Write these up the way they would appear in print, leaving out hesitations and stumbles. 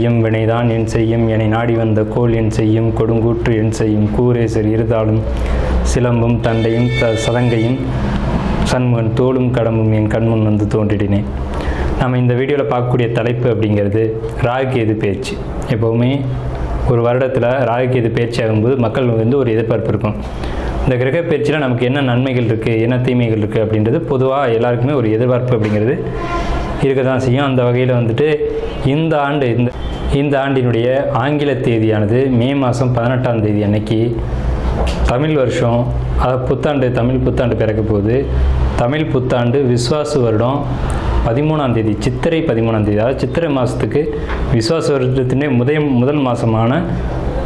செய்யும் வினைதான் என் செய்யும் என்னை நாடி வந்த கோல் என் செய்யும் கொடுங்கூற்று என் செய்யும் கூரேசர் இருதாலும் சிலம்பும் தண்டையும் சதங்கையும் சண்முகன் தோளும் கடம்பும் என் கண்முன் வந்து தோன்றிடினேன். நம்ம இந்த வீடியோவில் பார்க்கக்கூடிய தலைப்பு அப்படிங்கிறது ராகுகேது பேச்சு. எப்போவுமே ஒரு வருடத்தில் ராகுகேது பேச்சு ஆகும்போது மக்கள் வந்து ஒரு எதிர்பார்ப்பு இருக்கும். இந்த கிரக பயிற்சியில் நமக்கு என்ன நன்மைகள் இருக்குது, என்ன தீமைகள் இருக்குது அப்படின்றது பொதுவாக எல்லாருக்குமே ஒரு எதிர்பார்ப்பு அப்படிங்கிறது இருக்க தான் செய்யும். அந்த வகையில் வந்துட்டு இந்த ஆண்டினுடைய ஆங்கில தேதியானது மே மாதம் 18ஆம் தேதி அன்னைக்கு தமிழ் வருஷம், அதாவது புத்தாண்டு, தமிழ் புத்தாண்டு பிறக்க போகுது. தமிழ் புத்தாண்டு விஸ்வாசு வருடம் 13ஆம் தேதி, சித்திரை 13ஆம் தேதி, அதாவது சித்திரை மாதத்துக்கு விஸ்வாச வருடத்தினுடைய முதல் மாதமான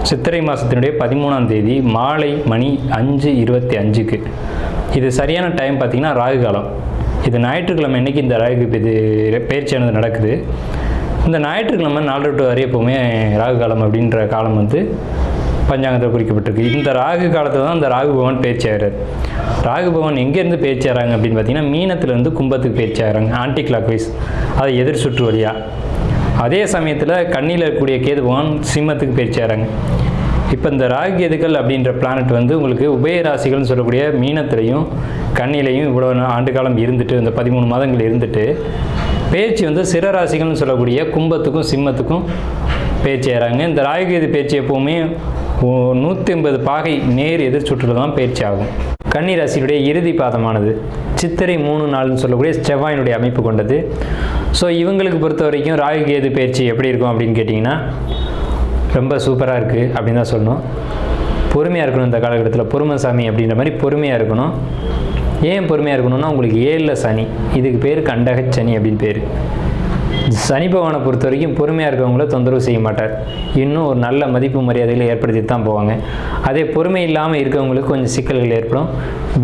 சித்திரை மாதத்தினுடைய 13ஆம் தேதி மாலை மணி 5:25க்கு. இது சரியான டைம் பார்த்திங்கன்னா ராகு காலம். இது ஞாயிற்றுக்கிழமை அன்றைக்கி இந்த ராகு பயிற்சியானது நடக்குது. இந்த ஞாயிற்றுக்கிழமை 4 to 6 எப்போவுமே ராகு காலம் அப்படின்ற காலம் வந்து பஞ்சாங்கத்தில் குறிக்கப்பட்டிருக்கு. இந்த ராகு காலத்தில் தான் இந்த ராகு பகவான் பயிற்சி ஆகிறார். ராகு பகவான் எங்கேருந்து பயிற்சி ஆகிறாங்க அப்படின்னு பார்த்தீங்கன்னா மீனத்துலேருந்து கும்பத்துக்கு பயிற்சி ஆகிறாங்க, ஆன்டி கிளாக் வைஸ், அதை எதிர் சுற்று வழியாக. அதே சமயத்தில் கண்ணியில் இருக்கக்கூடிய கேது பகவான் சிம்மத்துக்கு பயிற்சி ஆகிறாங்க. இப்போ இந்த ராகு கேதுக்கள் அப்படின்ற பிளானட் வந்து உங்களுக்கு உபயராசிகள்னு சொல்லக்கூடிய மீனத்திலையும் கண்ணிலையும் இவ்வளோ ஆண்டு காலம் இருந்துட்டு, இந்த 13 மாதங்கள் இருந்துட்டு பேச்சு வந்து சிறராசிகள்னு சொல்லக்கூடிய கும்பத்துக்கும் சிம்மத்துக்கும் பேச்சு ஆகிறாங்க. இந்த ராகுகேது பேச்சு எப்போவுமே 180 பாகை நேர் எதிர் சுற்றில் தான் பயிற்சி ஆகும். கன்னி ராசியினுடைய இறுதி பாதமானது சித்திரை 3 நாள்னு சொல்லக்கூடிய செவ்வாயினுடைய அமைப்பு கொண்டது. ஸோ இவங்களுக்கு பொறுத்த வரைக்கும் ராகுகேது பயிற்சி எப்படி இருக்கும் அப்படின்னு கேட்டிங்கன்னா ரொம்ப சூப்பராக இருக்குது அப்படின்னு தான் சொல்லணும். பொறுமையாக இருக்கணும். இந்த காலகட்டத்தில் பொறுமைசாமி அப்படின்ற மாதிரி பொறுமையாக இருக்கணும். ஏன் பொறுமையாக இருக்கணும்னா உங்களுக்கு 7ல் சனி, இதுக்கு பேர் கண்டக சனி அப்படின்னு பேர். சனி பகவானை பொறுத்த வரைக்கும் பொறுமையாக இருக்கவங்கள தொந்தரவு செய்ய மாட்டார். இன்னும் ஒரு நல்ல மதிப்பு மரியாதைகளை ஏற்படுத்தி தான் போவாங்க. அதே பொறுமை இல்லாமல் இருக்கவங்களுக்கு கொஞ்சம் சிக்கல்கள் ஏற்படும்.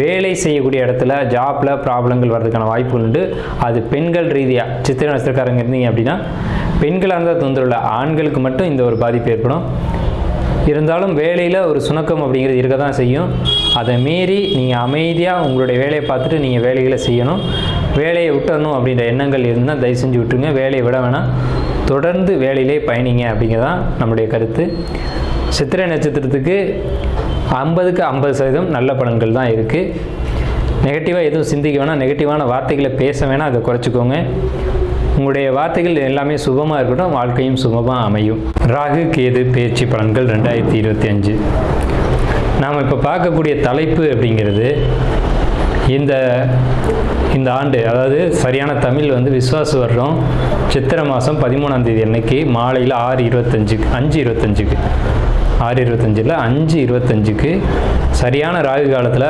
வேலை செய்யக்கூடிய இடத்துல ஜாப்பில் ப்ராப்ளங்கள் வர்றதுக்கான வாய்ப்புகள் உண்டு. அது பெண்கள் ரீதியாக சித்திரை நட்சத்திரக்காரங்க இருந்தீங்க அப்படின்னா பெண்களாக இருந்தால் தொந்தரவு இல்லை, ஆண்களுக்கு மட்டும் இந்த ஒரு பாதிப்பு ஏற்படும். இருந்தாலும் வேலையில் ஒரு சுணக்கம் அப்படிங்கிறது இருக்க தான் செய்யும். அதை மீறி நீங்கள் அமைதியாக உங்களுடைய வேலையை பார்த்துட்டு நீங்கள் வேலைகளை செய்யணும். வேலையை விட்டணும் அப்படின்ற எண்ணங்கள் இருந்தால் தயவு செஞ்சு விட்டுருங்க. வேலையை விட வேணாம், தொடர்ந்து வேலையிலே பயணிங்க அப்படிங்கிறதான் நம்முடைய கருத்து. சித்திரை நட்சத்திரத்துக்கு 50க்கு 50% நல்ல பலன்கள் தான் இருக்குது. நெகட்டிவாக எதுவும் சிந்திக்க வேணாம், நெகட்டிவான வார்த்தைகளை பேச வேணாம், அதை குறைச்சிக்கோங்க. உங்களுடைய வார்த்தைகள் எல்லாமே சுபமாக இருக்கட்டும், வாழ்க்கையும் சுபமாக அமையும். ராகு கேது பயிற்சி பலன்கள் 2025. நாம் இப்போ பார்க்கக்கூடிய தலைப்பு அப்படிங்கிறது இந்த ஆண்டு, அதாவது சரியான தமிழ் வந்து விஸ்வாச வருடம் சித்திரை மாதம் 13ஆம் தேதி அன்னைக்கு மாலையில் 5:25க்கு 5:25க்கு சரியான ராகு காலத்தில்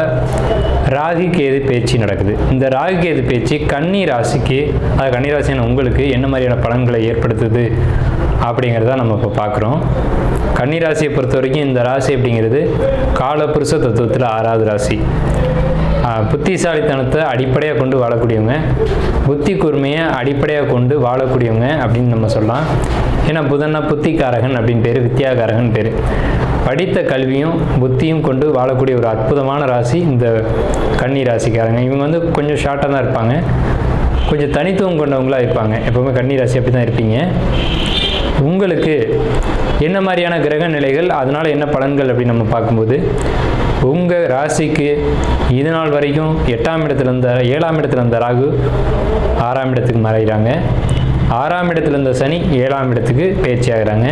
ராகு கேது பேச்சு நடக்குது. இந்த ராகு கேது பேச்சு கன்னி ராசிக்கு, அது கன்னி ராசியான உங்களுக்கு என்ன மாதிரியான பலன்களை ஏற்படுத்துது அப்படிங்கிறத நம்ம இப்போ பார்க்குறோம். கன்னி ராசியை பொறுத்த வரைக்கும் இந்த ராசி அப்படிங்கிறது காலபுருஷ தத்துவத்தில் 6வது ராசி. புத்திசாலித்தனத்தை அடிப்படையாக கொண்டு வாழக்கூடியவங்க, புத்தி கூர்மையை அடிப்படையாக கொண்டு வாழக்கூடியவங்க அப்படின்னு நம்ம சொல்லலாம். ஏன்னா புதன்னா புத்திகாரகன் அப்படின்னு பேர், வித்யாகாரகன் பேர். படித்த கல்வியும் புத்தியும் கொண்டு வாழக்கூடிய ஒரு அற்புதமான ராசி இந்த கன்னி ராசிக்காரங்க. இவங்க வந்து கொஞ்சம் ஷார்ட்டாக தான் இருப்பாங்க, கொஞ்சம் தனித்துவம் கொண்டவங்களாக இருப்பாங்க. எப்போவுமே கன்னி ராசி அப்படி தான் இருப்பீங்க. உங்களுக்கு என்ன மாதிரியான கிரக நிலைகள், அதனால் என்ன பலன்கள் அப்படின்னு நம்ம பார்க்கும்போது உங்கள் ராசிக்கு இது நாள் வரைக்கும் 8ஆம் இடத்துல இருந்த 7ஆம் இடத்துல இருந்த ராகு 6ஆம் இடத்துக்கு மறைகிறாங்க. 6ஆம் இடத்துல இருந்த சனி 7ஆம் இடத்துக்கு பயிற்சி ஆகிறாங்க.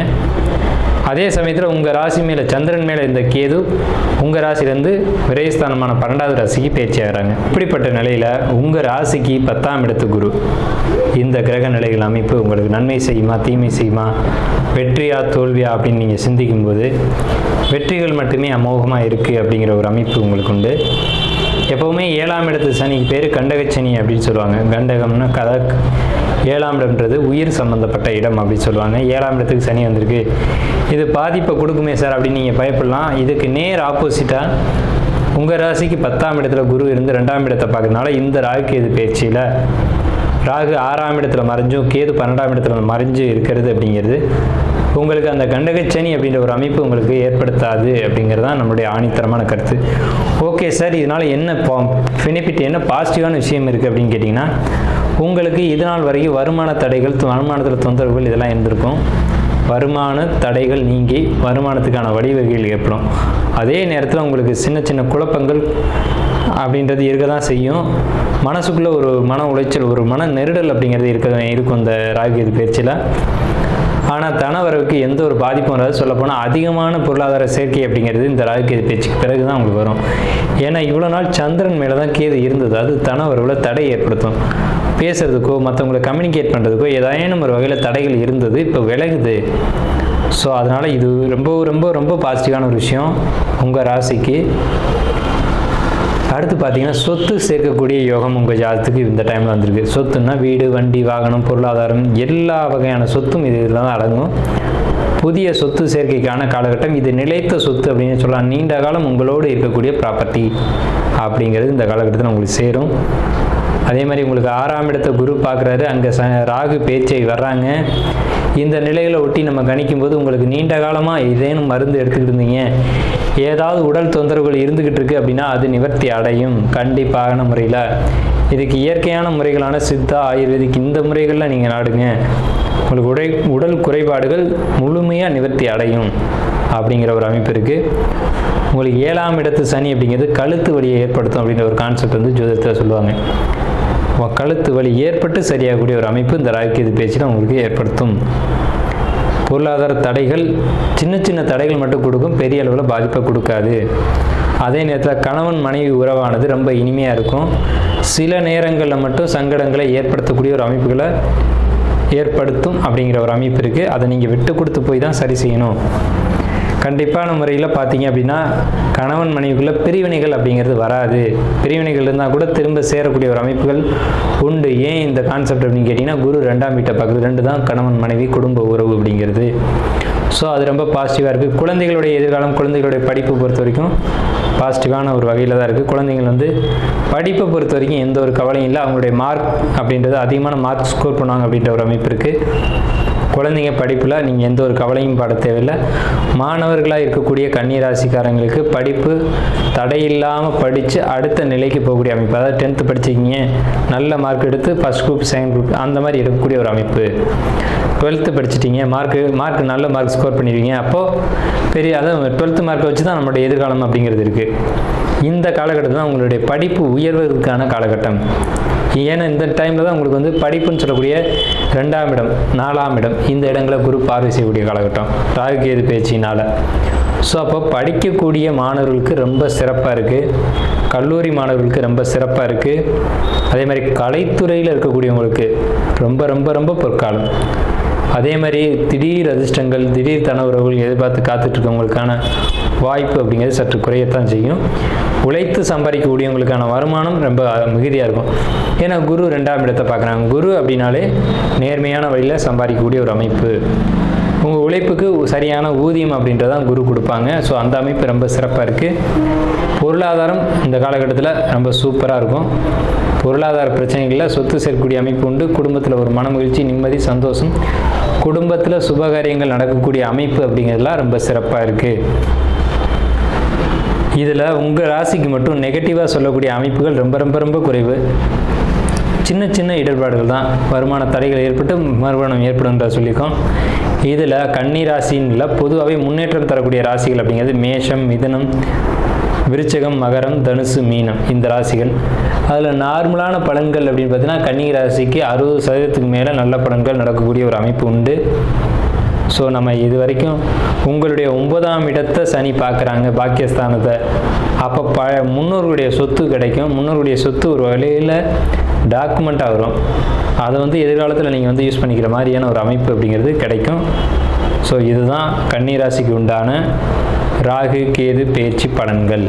அதே சமயத்தில் உங்கள் ராசி மேலே சந்திரன் மேலே இருந்த கேது உங்கள் ராசிலேருந்து விரயஸ்தானமான 12வது ராசிக்கு பயிற்சி ஆகிறாங்க. இப்படிப்பட்ட நிலையில் உங்கள் ராசிக்கு 10ஆம் இடத்து குரு. இந்த கிரக நிலைகள் அமைப்பு உங்களுக்கு நன்மை செய்யுமா தீமை செய்யுமா, வெற்றியா தோல்வியா அப்படின்னு நீங்கள் சிந்திக்கும்போது வெற்றிகள் மட்டுமே அமோகமாக இருக்குது அப்படிங்கிற ஒரு அமைப்பு உங்களுக்கு உண்டு. எப்போவுமே 7ஆம் இடத்து சனிக்கு பேர் கண்டகச்சனி அப்படின்னு சொல்லுவாங்க. கண்டகம்னா கதை, 7ஆம் இடம்ன்றது உயிர் சம்மந்தப்பட்ட இடம் அப்படின்னு சொல்லுவாங்க. 7ஆம் இடத்துக்கு சனி வந்திருக்கு, இது பாதிப்பை கொடுக்குமே சார் அப்படின்னு நீங்கள் பயப்படலாம். இதுக்கு நேர் ஆப்போசிட்டாக உங்கள் ராசிக்கு 10ஆம் இடத்துல குரு இருந்து 2ஆம் இடத்தை பார்க்கறதுனால இந்த ராகு கேது பயிற்சியில் ராகு 6ஆம் இடத்துல மறைஞ்சும் கேது 12ஆம் இடத்துல மறைஞ்சு இருக்கிறது அப்படிங்கிறது உங்களுக்கு அந்த கண்டகச்சனி அப்படின்ற ஒரு அமைப்பு உங்களுக்கு ஏற்படுத்தாது அப்படிங்கிறது தான் நம்மளுடைய ஆணித்தரமான கருத்து. ஓகே சார், இதனால் என்ன பெனிஃபிட், என்ன பாசிட்டிவான விஷயம் இருக்குது அப்படின்னு கேட்டிங்கன்னா, உங்களுக்கு இது நாள் வரைக்கும் வருமான தடைகள், வருமானத்தில் தொந்தரவுகள் இதெல்லாம் இருந்திருக்கும். வருமான தடைகள் நீங்கி வருமானத்துக்கான வழிவகைகள் ஏற்படும். அதே நேரத்தில் உங்களுக்கு சின்ன சின்ன குழப்பங்கள் அப்படின்றது இருக்க தான் செய்யும். மனசுக்குள்ளே ஒரு மன உளைச்சல், ஒரு மன நெருடல் அப்படிங்கிறது இருக்கும் இந்த ராகு கேது பயிற்சியில். ஆனால் தனவரவுக்கு எந்த ஒரு பாதிப்பும் வராது. சொல்லப்போனால் அதிகமான பொருளாதார சேர்க்கை அப்படிங்கிறது இந்த ராகு கேது பயிற்சிக்கு பிறகு தான் உங்களுக்கு வரும். ஏன்னா இவ்வளோ நாள் சந்திரன் மேலே தான் கேது இருந்தது. அது தனவரவில் தடை ஏற்படுத்தும். பேசுறதுக்கோ மற்றவங்களை கம்யூனிகேட் பண்ணுறதுக்கோ ஏதாயினும் ஒரு வகையில் தடைகள் இருந்தது, இப்போ விலகுது. ஸோ அதனால் இது ரொம்ப ரொம்ப ரொம்ப பாசிட்டிவான ஒரு விஷயம் உங்கள் ராசிக்கு. அடுத்து பார்த்தீங்கன்னா சொத்து சேர்க்கக்கூடிய யோகம் உங்கள் ஜாதத்துக்கு இந்த டைமில் வந்திருக்கு. சொத்துன்னா வீடு, வண்டி, வாகனம், பொருளாதாரம், எல்லா வகையான சொத்தும் இதில் தான் அடங்கும். புதிய சொத்து சேர்க்கைக்கான காலகட்டம். இது நிலைத்த சொத்து அப்படின்னு சொல்லலாம். நீண்ட காலம் உங்களோடு இருக்கக்கூடிய ப்ராப்பர்ட்டி அப்படிங்கிறது இந்த காலகட்டத்தில் உங்களுக்கு சேரும். அதே மாதிரி உங்களுக்கு 6ஆம் இடத்தை குரு பார்க்குறாரு, அங்கே ராகு பேச்சை வர்றாங்க. இந்த நிலைகளை ஒட்டி நம்ம கணிக்கும் போது உங்களுக்கு நீண்ட காலமாக ஏதேனும் மருந்து எடுத்துக்கிட்டு இருந்தீங்க, ஏதாவது உடல் தொந்தரவுகள் இருந்துக்கிட்டு இருக்கு அப்படின்னா அது நிவர்த்தி அடையும் கண்டிப்பான முறையில். இதுக்கு இயற்கையான முறைகளான சித்தா, ஆயுர்வேதிக் இந்த முறைகளில் நீங்கள் நாடுங்க. உங்களுக்கு உடல் குறைபாடுகள் முழுமையாக நிவர்த்தி அடையும் அப்படிங்கிற ஒரு அமைப்பு இருக்குது. உங்களுக்கு 7ஆம் இடத்து சனி அப்படிங்கிறது கழுத்து வலியை ஏற்படுத்தும் அப்படிங்கிற ஒரு கான்செப்ட் வந்து ஜோதிடத்தில் சொல்லுவாங்க. கழுத்து வலி ஏற்பட்டு சரியாகக்கூடிய ஒரு அமைப்பு இந்த ராகு கேது பேச்சில் உங்களுக்கு ஏற்படுத்தும். பொருளாதார தடைகள் சின்ன சின்ன தடைகள் மட்டும் கொடுக்கும், பெரிய அளவில் பாதிப்பை கொடுக்காது. அதே நேரத்தில் கணவன் மனைவி உறவானது ரொம்ப இனிமையாக இருக்கும். சில நேரங்களில் மட்டும் சங்கடங்களை ஏற்படுத்தக்கூடிய ஒரு அமைப்புகளை ஏற்படுத்தும் அப்படிங்கிற ஒரு அமைப்பு இருக்குது. அதை நீங்கள் விட்டு கொடுத்து போய் தான் சரி செய்யணும். கண்டிப்பான முறையில் பார்த்தீங்க அப்படின்னா கணவன் மனைவிக்குள்ளே பிரிவினைகள் அப்படிங்கிறது வராது. பிரிவினைகள் இருந்தால் கூட திரும்ப சேரக்கூடிய ஒரு அமைப்புகள் உண்டு. ஏன் இந்த கான்செப்ட் அப்படின்னு கேட்டிங்கன்னா குரு 2ஆம் வீட்டை பார்க்குறது. 2 தான் கணவன் மனைவி குடும்ப உறவு அப்படிங்கிறது. ஸோ அது ரொம்ப பாசிட்டிவாக இருக்குது. குழந்தைகளுடைய எதிர்காலம், குழந்தைகளுடைய படிப்பு பொறுத்த வரைக்கும் பாசிட்டிவான ஒரு வகையில் தான் இருக்குது. குழந்தைங்கள் வந்து படிப்பை பொறுத்த வரைக்கும் எந்த ஒரு கவலையும் இல்லை. அவங்களுடைய மார்க் அப்படின்றது அதிகமான மார்க் ஸ்கோர் பண்ணுவாங்க அப்படின்ற ஒரு அமைப்பு இருக்குது. குழந்தைங்க படிப்பில் நீங்கள் எந்த ஒரு கவலையும் பட தேவையில்லை. மாணவர்களாக இருக்கக்கூடிய கன்னி ராசிக்காரங்களுக்கு படிப்பு தடையில்லாமல் படித்து அடுத்த நிலைக்கு போகக்கூடிய அமைப்பு. அதாவது 10th படிச்சிக்கிங்க, நல்ல மார்க் எடுத்து ஃபஸ்ட் குரூப், செகண்ட் குரூப் அந்த மாதிரி இருக்கக்கூடிய ஒரு அமைப்பு. 12th படிச்சிட்டிங்க, மார்க் நல்ல மார்க் ஸ்கோர் பண்ணிடுவீங்க. அப்போது அதாவது 12th மார்க்கை வச்சு தான் நம்மளுடைய எதிர்காலம் அப்படிங்கிறது இருக்குது. இந்த காலகட்டத்தில் தான் உங்களுடைய படிப்பு உயர்வதற்கான காலகட்டம். ஏன்னா இந்த டைமில் தான் உங்களுக்கு வந்து படிப்புன்னு சொல்லக்கூடிய 2ஆம் இடம், 4ஆம் இடம், இந்த இடங்களை குரு பார்வை செய்யக்கூடிய காலகட்டம் ராகு கேது பேச்சினால். ஸோ அப்போ படிக்கக்கூடிய மாணவர்களுக்கு ரொம்ப சிறப்பாக இருக்குது. கல்லூரி மாணவர்களுக்கு ரொம்ப சிறப்பாக இருக்குது. அதே மாதிரி கலைத்துறையில் இருக்கக்கூடியவங்களுக்கு ரொம்ப ரொம்ப ரொம்ப பொற்காலம். அதே மாதிரி திடீர் அதிர்ஷ்டங்கள், திடீர் தனவுறவுகள் எதிர்பார்த்து காத்துட்ருக்கவங்களுக்கான வாய்ப்பு அப்படிங்கிறது சற்று குறையத்தான் செய்யும். உழைத்து சம்பாதிக்கக்கூடியவங்களுக்கான வருமானம் ரொம்ப மிகுதியாக இருக்கும். ஏன்னா குரு 2ஆம் இடத்தை பார்க்குறாங்க. குரு அப்படின்னாலே நேர்மையான வழியில் சம்பாதிக்கக்கூடிய ஒரு அமைப்பு. உங்கள் உழைப்புக்கு சரியான ஊதியம் அப்படின்றதான் குரு கொடுப்பாங்க. ஸோ அந்த அமைப்பு ரொம்ப சிறப்பாக இருக்குது. பொருளாதாரம் இந்த காலகட்டத்தில் ரொம்ப சூப்பராக இருக்கும். பொருளாதார பிரச்சனைகளில் சொத்து சேர்க்கக்கூடிய அமைப்பு உண்டு. குடும்பத்தில் ஒரு மன மகிழ்ச்சி, நிம்மதி, சந்தோஷம், குடும்பத்தில் சுபகாரியங்கள் நடக்கக்கூடிய அமைப்பு அப்படிங்கிறதுலாம் ரொம்ப சிறப்பாக இருக்குது. இதில் உங்கள் ராசிக்கு மட்டும் நெகட்டிவாக சொல்லக்கூடிய அமைப்புகள் ரொம்ப ரொம்ப ரொம்ப குறைவு. சின்ன சின்ன இடர்பாடுகள் தான், வருமான தடைகள் ஏற்பட்டு மறுமணம் ஏற்படும்ன்ற சொல்லியிருக்கோம். இதில் கன்னி ராசின்னு பொதுவாகவே முன்னேற்றம் தரக்கூடிய ராசிகள் அப்படிங்கிறது மேஷம், மிதுனம், விருச்சகம், மகரம், தனுசு, மீனம் இந்த ராசிகள். அதில் நார்மலான பலன்கள் அப்படின்னு பார்த்தீங்கன்னா கன்னி ராசிக்கு 60% மேலே நல்ல பலன்கள் நடக்கக்கூடிய ஒரு அமைப்பு உண்டு. ஸோ நம்ம இது வரைக்கும் உங்களுடைய 9ஆம் இடத்தை சனி பார்க்குறாங்க, பாக்கியஸ்தானத்தை. அப்போ முன்னோர்களுடைய சொத்து கிடைக்கும். முன்னோர்களுடைய சொத்து ஒரு வகையில் டாக்குமெண்ட்டாக வரும். அதை வந்து எதிர்காலத்தில் நீங்கள் வந்து யூஸ் பண்ணிக்கிற மாதிரியான ஒரு அமைப்பு அப்படிங்கிறது கிடைக்கும். ஸோ இதுதான் கன்னி ராசிக்கு உண்டான ராகு கேது பெயர்ச்சி பலன்கள்.